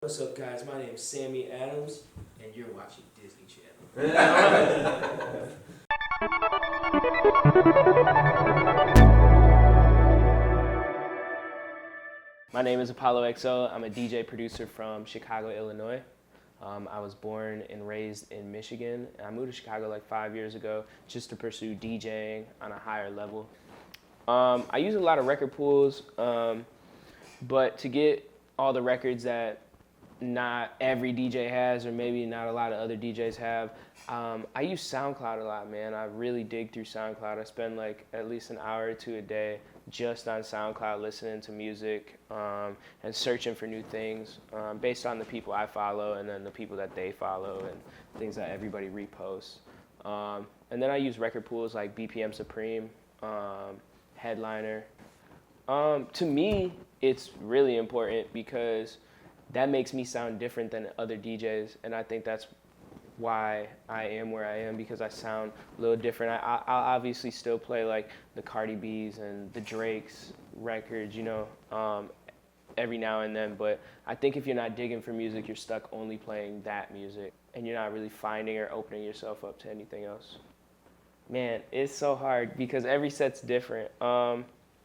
What's up, guys? My name is Sammy Adams, and you're watching Disney Channel. My name is Apollo XO. I'm a DJ producer from Chicago, Illinois. I was born and raised in Michigan. I moved to Chicago like 5 years ago just to pursue DJing on a higher level. I use a lot of record pools, but to get all the records that not every DJ has, or maybe not a lot of other DJs have, I use SoundCloud a lot, man. I really dig through SoundCloud. I spend like at least an hour or two a day just on SoundCloud listening to music and searching for new things based on the people I follow and then the people that they follow and things that everybody reposts. And then I use record pools like BPM Supreme, Headliner. To me, it's really important because that makes me sound different than other DJs, and I think that's why I am where I am, because I sound a little different. I'll obviously still play like the Cardi B's and the Drake's records, you know, every now and then, but I think if you're not digging for music, you're stuck only playing that music, and you're not really finding or opening yourself up to anything else. Man, it's so hard because every set's different.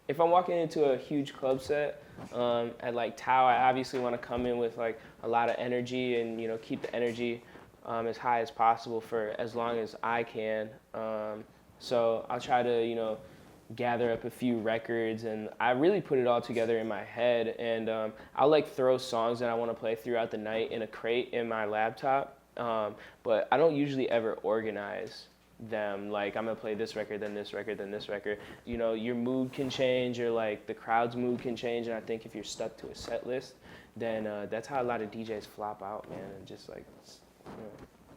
If I'm walking into a huge club set at like Tao, I obviously want to come in with like a lot of energy and, you know, keep the energy as high as possible for as long as I can. So I'll try to, you know, gather up a few records, and I really put it all together in my head, and I'll like throw songs that I want to play throughout the night in a crate in my laptop, but I don't usually ever organize them. Like, I'm gonna play this record, then this record, then this record. You know, your mood can change, or like the crowd's mood can change, and I think if you're stuck to a set list, then that's how a lot of DJs flop out, man, and just like, you know,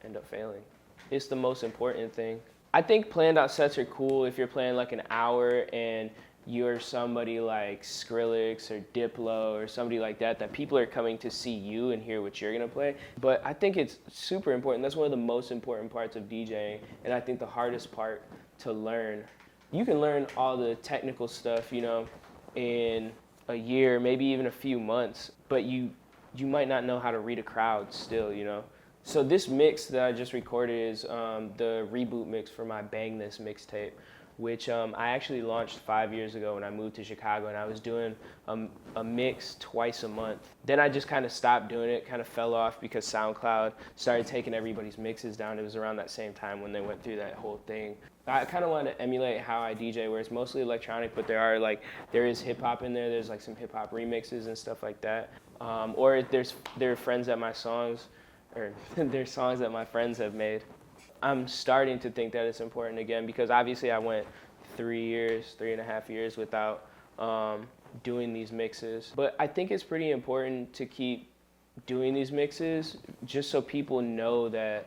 end up failing. It's the most important thing. I think planned out sets are cool if you're playing like an hour and you're somebody like Skrillex or Diplo or somebody like that, that people are coming to see you and hear what you're gonna play. But I think it's super important. That's one of the most important parts of DJing, and I think the hardest part to learn. You can learn all the technical stuff, you know, in a year, maybe even a few months, but you might not know how to read a crowd still, you know. So this mix that I just recorded is the reboot mix for my Bang This mixtape, which I actually launched 5 years ago when I moved to Chicago, and I was doing a mix twice a month. Then I just kind of stopped doing it, kind of fell off because SoundCloud started taking everybody's mixes down. It was around that same time when they went through that whole thing. I kind of wanted to emulate how I DJ, where it's mostly electronic, but there is hip hop in there. There's like some hip hop remixes and stuff like that. Or there are friends that my songs, or there's songs that my friends have made. I'm starting to think that it's important again, because obviously I went 3.5 years without doing these mixes. But I think it's pretty important to keep doing these mixes just so people know that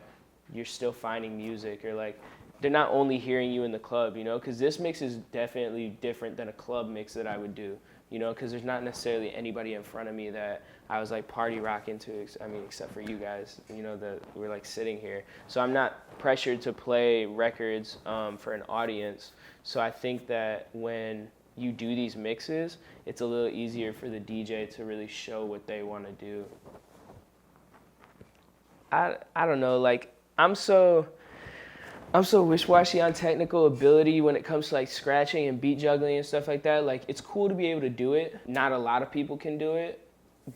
you're still finding music, or like they're not only hearing you in the club, you know, because this mix is definitely different than a club mix that I would do, you know, because there's not necessarily anybody in front of me that I was like party rocking to, I mean, except for you guys, you know, that we're like sitting here. So I'm not pressured to play records for an audience. So I think that when you do these mixes, it's a little easier for the DJ to really show what they want to do. I don't know, like I'm so wish-washy on technical ability when it comes to like scratching and beat juggling and stuff like that. Like, it's cool to be able to do it. Not a lot of people can do it,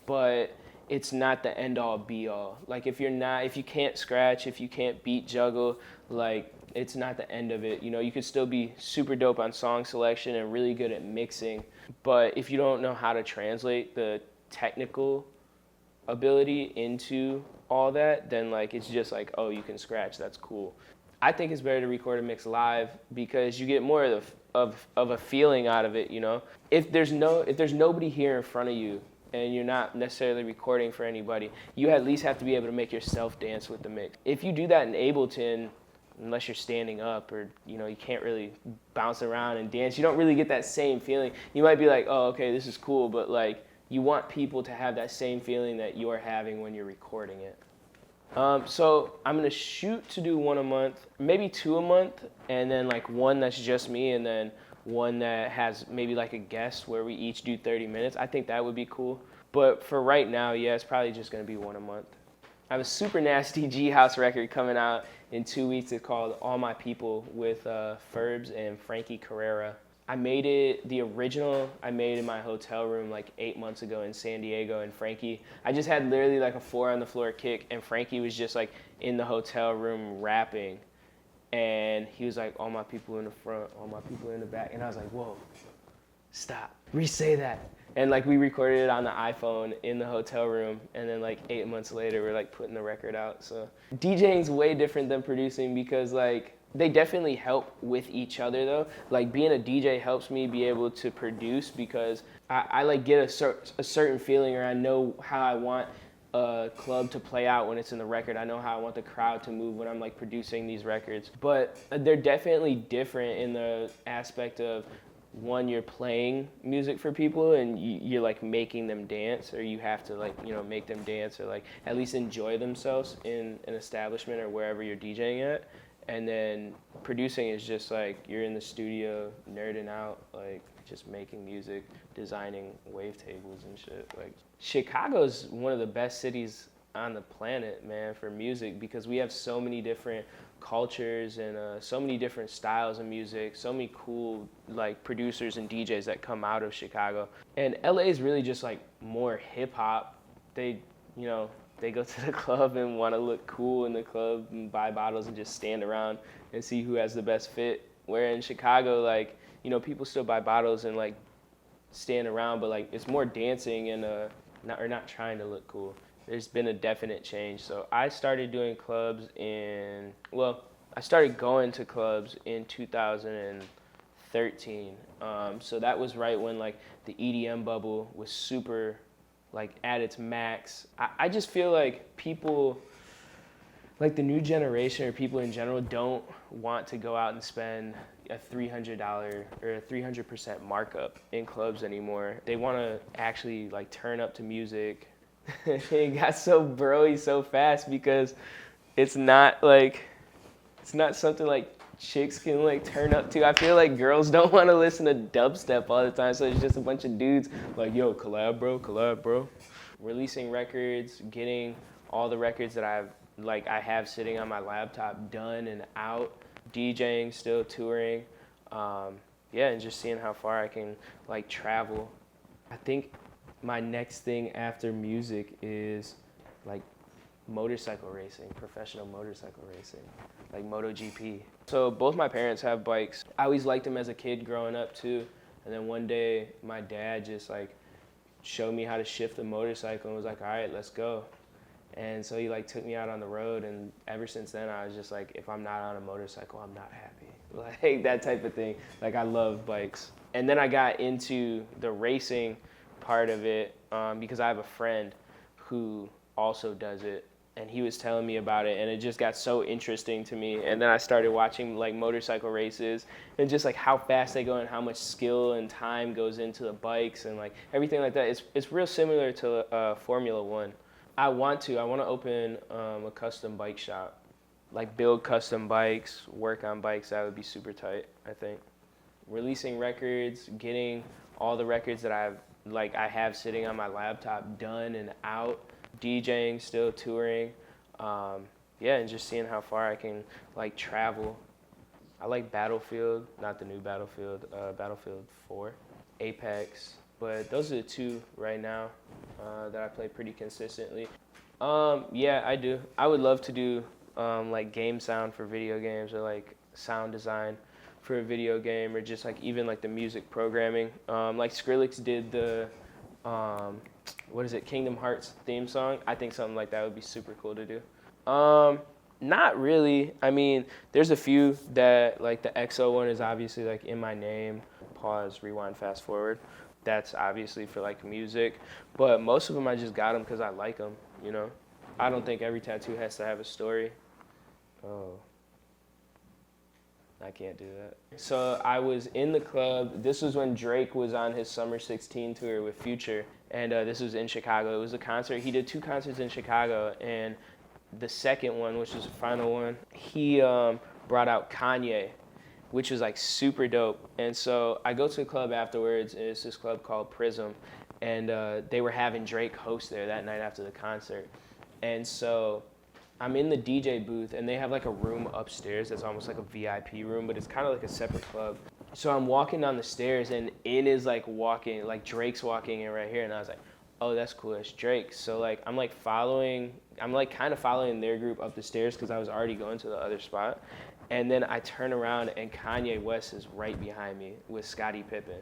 but it's not the end-all be-all. Like, if you can't scratch, if you can't beat juggle, like, it's not the end of it. You know, you could still be super dope on song selection and really good at mixing, but if you don't know how to translate the technical ability into all that, then like it's just like, oh, you can scratch, that's cool. I think it's better to record a mix live because you get more of a feeling out of it, you know? If there's nobody here in front of you and you're not necessarily recording for anybody, you at least have to be able to make yourself dance with the mix. If you do that in Ableton, unless you're standing up, or you know, you can't really bounce around and dance, you don't really get that same feeling. You might be like, oh, okay, this is cool, but like you want people to have that same feeling that you're having when you're recording it. So I'm gonna shoot to do 1 a month, maybe 2 a month, and then like one that's just me, and then one that has maybe like a guest where we each do 30 minutes. I think that would be cool. But for right now, yeah, it's probably just gonna be one a month. I have a super nasty G House record coming out in 2 weeks. It's called All My People with Ferbs and Frankie Carrera. I made it, the original I made in my hotel room like 8 months ago in San Diego, and Frankie, I just had literally like a 4 on the floor kick, and Frankie was just like in the hotel room rapping. And he was like, all my people in the front, all my people in the back. And I was like, whoa, stop, re-say that. And like we recorded it on the iPhone in the hotel room, and then like 8 months later we're like putting the record out. So DJing's way different than producing, because like they definitely help with each other though. Like being a DJ helps me be able to produce, because I like get a certain feeling, or I know how I want a club to play out when it's in the record. I know how I want the crowd to move when I'm like producing these records. But they're definitely different in the aspect of, one, you're playing music for people and you're like making them dance, or you have to like, you know, make them dance or like at least enjoy themselves in an establishment or wherever you're DJing at. And then producing is just like you're in the studio nerding out, like just making music, designing wavetables and shit. Like Chicago's one of the best cities on the planet, man, for music, because we have so many different cultures and so many different styles of music, so many cool like producers and DJs that come out of Chicago. And LA is really just like more hip hop. They, you know, they go to the club and want to look cool in the club and buy bottles and just stand around and see who has the best fit. Where in Chicago, like, you know, people still buy bottles and like stand around, but like it's more dancing and not trying to look cool. There's been a definite change. So I started doing clubs I started going to clubs in 2013. So that was right when like the EDM bubble was super like at its max. I just feel like people, like the new generation or people in general, don't want to go out and spend a $300 or a 300% markup in clubs anymore. They want to actually like turn up to music. It got so broy so fast because it's not something like chicks can like turn up to. I feel like girls don't want to listen to dubstep all the time, so it's just a bunch of dudes like, yo, collab bro. Releasing records, getting all the records that I have sitting on my laptop done and out, DJing, still touring, and just seeing how far I can like travel. I think my next thing after music is like motorcycle racing, professional motorcycle racing, like MotoGP. So both my parents have bikes. I always liked them as a kid growing up too. And then one day my dad just like showed me how to shift the motorcycle and was like, all right, let's go. And so he like took me out on the road, and ever since then I was just like, if I'm not on a motorcycle, I'm not happy. Like that type of thing. Like I love bikes. And then I got into the racing part of it because I have a friend who also does it, and he was telling me about it, and it just got so interesting to me. And then I started watching like motorcycle races and just like how fast they go and how much skill and time goes into the bikes and like everything like that. It's real similar to Formula One. I want to open a custom bike shop, like build custom bikes, work on bikes. That would be super tight, I think. Releasing records, getting all the records that I have sitting on my laptop done and out, DJing, still touring, and just seeing how far I can like travel. I like Battlefield, not the new Battlefield, Battlefield 4, Apex, but those are the two right now that I play pretty consistently. I do. I would love to do like game sound for video games, or like sound design for a video game, or just like even like the music programming. Like Skrillex did the Kingdom Hearts theme song. I think something like that would be super cool to do. Not really. I mean, there's a few that, like the EXO one is obviously like In My Name, pause, rewind, fast forward. That's obviously for like music, but most of them I just got them because I like them, you know? I don't think every tattoo has to have a story. Oh, I can't do that. So I was in the club. This was when Drake was on his Summer 16 tour with Future, and this was in Chicago. It was a concert. He did 2 concerts in Chicago, and the second one, which was the final one, he brought out Kanye, which was like super dope. And so I go to a club afterwards, and it's this club called Prism, and they were having Drake host there that night after the concert. And so I'm in the DJ booth, and they have like a room upstairs that's almost like a VIP room, but it's kind of like a separate club. So I'm walking down the stairs, and In is like walking, like Drake's walking in right here, and I was like, oh, that's cool, that's Drake. So like I'm kind of following their group up the stairs because I was already going to the other spot. And then I turn around, and Kanye West is right behind me with Scottie Pippen.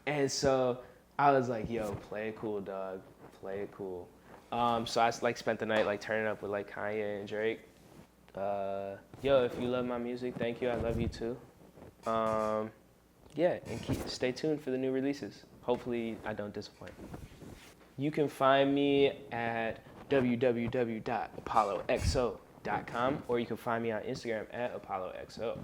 And so I was like, yo, play it cool, dog, play it cool. So I like spent the night like turning up with like Kanye and Drake. Yo, if you love my music, thank you. I love you too. Yeah, and stay tuned for the new releases. Hopefully I don't disappoint. You can find me at www.apolloxo.com, or you can find me on Instagram at apolloxo.